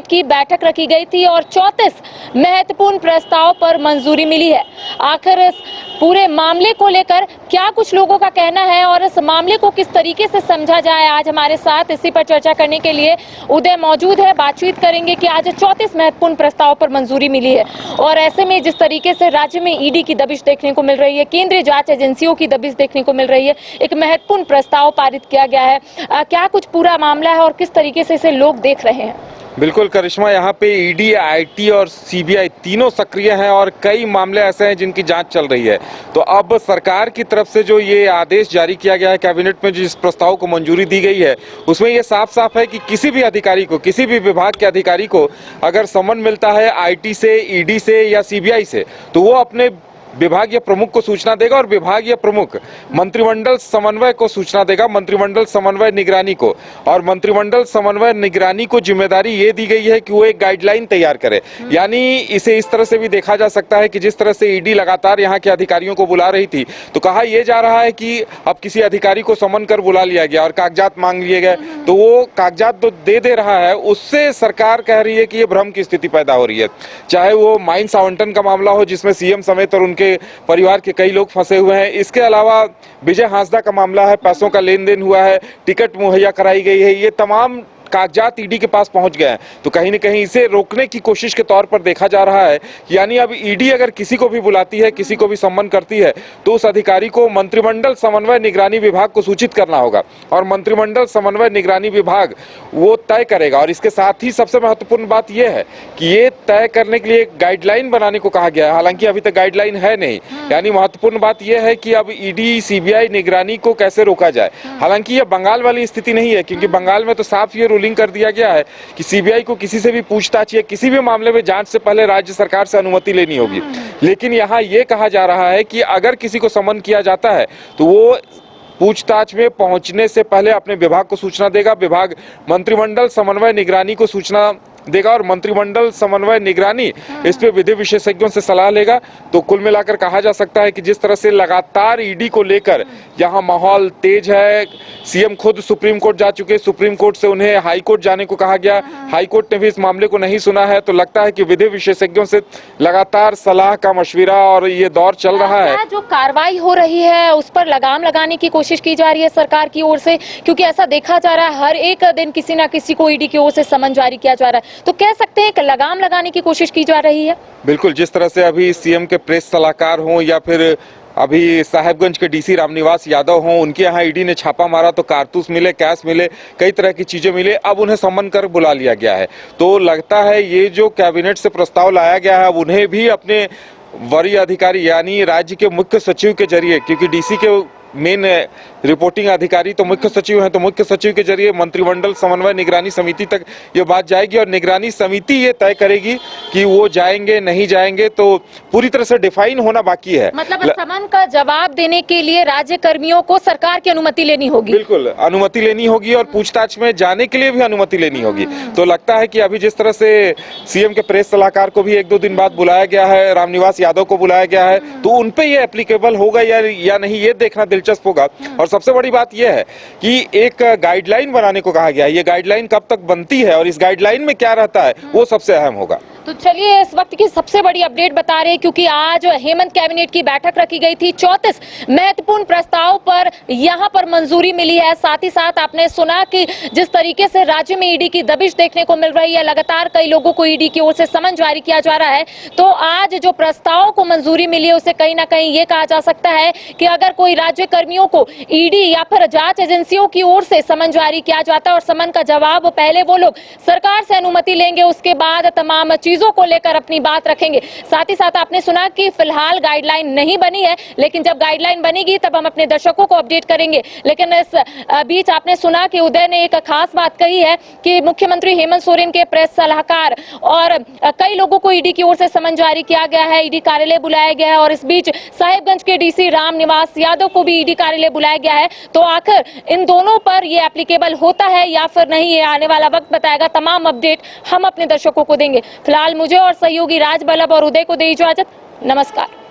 की बैठक रखी गई थी और 34 महत्वपूर्ण प्रस्ताव पर मंजूरी मिली है। आखिर इस पूरे मामले को लेकर क्या कुछ लोगों का कहना है और इस मामले को किस तरीके से समझा जाए, आज हमारे साथ इसी पर चर्चा करने के लिए उदय मौजूद है। बातचीत करेंगे कि आज 34 महत्वपूर्ण प्रस्ताव पर मंजूरी मिली है और ऐसे में जिस तरीके से राज्य में ईडी की दबिश देखने को मिल रही है, केंद्रीय जांच एजेंसियों की दबिश देखने को मिल रही है, एक महत्वपूर्ण प्रस्ताव पारित किया गया है। क्या कुछ पूरा मामला है और किस तरीके से इसे लोग देख रहे हैं? बिल्कुल करिश्मा, यहाँ पे ईडी, आईटी और सीबीआई तीनों सक्रिय हैं और कई मामले ऐसे हैं जिनकी जांच चल रही है। तो अब सरकार की तरफ से जो ये आदेश जारी किया गया है, कैबिनेट में जिस प्रस्ताव को मंजूरी दी गई है, उसमें ये साफ साफ है कि किसी भी अधिकारी को, किसी भी विभाग के अधिकारी को अगर समन मिलता है आईटी से, ईडी से या सीबीआई से, तो वो अपने विभागीय प्रमुख को सूचना देगा और विभागीय प्रमुख मंत्रिमंडल समन्वय को सूचना देगा, मंत्रिमंडल समन्वय निगरानी को। और मंत्रिमंडल समन्वय निगरानी को जिम्मेदारी ये दी गई है कि वो एक गाइडलाइन तैयार करे। यानी इसे इस तरह से भी देखा जा सकता है कि जिस तरह से ईडी लगातार यहाँ के अधिकारियों को बुला रही थी, तो कहा यह जा रहा है कि अब किसी अधिकारी को समन कर बुला लिया गया और कागजात मांग लिए गए, तो वो कागजात तो दे रहा है, उससे सरकार कह रही है कि ये भ्रम की स्थिति पैदा हो रही है। चाहे वो माइंस आवंटन का मामला हो जिसमें सीएम समेत और उनके परिवार के कई लोग फंसे हुए हैं, इसके अलावा विजय हांसदा का मामला है, पैसों का लेन देन हुआ है, टिकट मुहैया कराई गई है, ये तमाम कागजात ईडी के पास पहुंच गए हैं। तो कहीं न कहीं इसे रोकने की कोशिश के तौर पर देखा जा रहा है। यानी अब ईडी अगर किसी को भी बुलाती है, किसी को भी सम्मन करती है, तो उस अधिकारी को मंत्रिमंडल समन्वय निगरानी विभाग को सूचित करना होगा और मंत्रिमंडल समन्वय निगरानी विभाग वो तय करेगा। और इसके साथ ही सबसे महत्वपूर्ण बात यह है कि ये तय करने के लिए एक गाइडलाइन बनाने को कहा गया है। हालांकि अभी तक गाइडलाइन है नहीं। यानी महत्वपूर्ण बात यह है कि अब ईडी, सीबीआई निगरानी को कैसे रोका जाए। हालांकि यह बंगाल वाली स्थिति नहीं है, क्योंकि बंगाल में तो साफ ये रूलिंग कर दिया गया है कि सीबीआई को किसी से भी पूछताछ या किसी भी मामले में जांच से पहले राज्य सरकार से अनुमति लेनी होगी। लेकिन यहाँ ये कहा जा रहा है कि अगर किसी को समन किया जाता है तो वो पूछताछ में पहुंचने से पहले अपने विभाग को सूचना देगा, विभाग मंत्रिमंडल समन्वय निगरानी को सूचना देगा और मंत्रिमंडल समन्वय निगरानी इस पे विधि विशेषज्ञों से सलाह लेगा। तो कुल मिलाकर कहा जा सकता है कि जिस तरह से लगातार ईडी को लेकर यहाँ माहौल तेज है, सीएम खुद सुप्रीम कोर्ट जा चुके, सुप्रीम कोर्ट से उन्हें हाई कोर्ट जाने को कहा गया, हाई कोर्ट ने भी इस मामले को नहीं सुना है। तो लगता है कि विधि विशेषज्ञों से लगातार सलाह का मशविरा और ये दौर चल रहा है। जो कार्रवाई हो रही है उस पर लगाम लगाने की कोशिश की जा रही है सरकार की ओर से, क्योंकि ऐसा देखा जा रहा है हर एक दिन किसी न किसी को ईडी की ओर से समन जारी किया जा रहा है। तो कह सकते हैं कि लगाम लगाने की कोशिश की जा रही है। बिल्कुल, जिस तरह से अभी सीएम के प्रेस सलाहकार हों या फिर अभी साहेबगंज के डीसी रामनिवास यादव हों, उनके यहाँ ईडी ने छापा मारा तो कारतूस मिले, कैश मिले, कई तरह की चीजें मिले, अब उन्हें सम्मन कर बुला लिया गया है। तो लगता है ये जो कैबिनेट से प्रस्ताव लाया गया है, अब उन्हें भी अपने वरीय अधिकारी यानी राज्य के मुख्य सचिव के जरिए, क्योंकि डीसी के मेन रिपोर्टिंग अधिकारी तो मुख्य सचिव हैं, तो मुख्य सचिव के जरिए मंत्रिमंडल समन्वय निगरानी समिति तक ये बात जाएगी और निगरानी समिति ये तय करेगी कि वो जाएंगे नहीं जाएंगे। तो पूरी तरह से डिफाइन होना बाकी है। मतलब समन का जवाब देने के लिए राज्य कर्मियों को सरकार की अनुमति लेनी होगी। बिल्कुल, अनुमति लेनी होगी और पूछताछ में जाने के लिए भी अनुमति लेनी होगी। तो लगता है कि अभी जिस तरह से सीएम के प्रेस सलाहकार को भी 1-2 दिन बाद बुलाया गया है, रामनिवास यादव को बुलाया गया है, तो उनपे ये एप्लीकेबल होगा या नहीं, ये देखना दिलचस्प होगा। और सबसे बड़ी बात यह है कि एक गाइडलाइन बनाने को कहा गया है। ये गाइडलाइन कब तक बनती है और इस गाइडलाइन में क्या रहता है, वो सबसे अहम होगा। तो चलिए इस वक्त की सबसे बड़ी अपडेट बता रहे हैं, क्योंकि आज हेमंत कैबिनेट की बैठक रखी गई थी, 34 महत्वपूर्ण प्रस्ताव पर यहां पर मंजूरी मिली है। साथ ही साथ आपने सुना कि जिस तरीके से राज्य में ईडी की दबिश देखने को मिल रही है, लगातार कई लोगों को ईडी की ओर से समन जारी किया जा रहा है, तो आज जो प्रस्ताव को मंजूरी मिली है उसे कहीं ना कहीं ये कहा जा सकता है कि अगर कोई राज्य कर्मियों को ईडी या फिर जांच एजेंसियों की ओर से समन जारी किया जाता है और समन का जवाब पहले वो लोग सरकार से अनुमति लेंगे, उसके बाद तमाम चीजों को लेकर अपनी बात रखेंगे। साथ ही साथ आपने सुना कि फिलहाल गाइडलाइन नहीं बनी है, लेकिन जब गाइडलाइन बनेगी तब हम अपने दर्शकों को अपडेट करेंगे। लेकिन इस बीच आपने सुना कि उदय ने एक खास बात कही है कि मुख्यमंत्री हेमंत सोरेन के प्रेस सलाहकार और कई लोगों को ईडी की ओर से समन जारी किया गया है, ईडी कार्यालय बुलाया गया है और इस बीच साहेबगंज के डीसी रामनिवास यादव को भी ईडी कार्यालय बुलाया गया है। तो आखिर इन दोनों पर ये एप्लीकेबल होता है या फिर नहीं, ये आने वाला वक्त बताएगा। तमाम अपडेट हम अपने दर्शकों को देंगे। फिलहाल मुझे और सहयोगी राज बल्लभ और उदय को दे इजाजत। नमस्कार।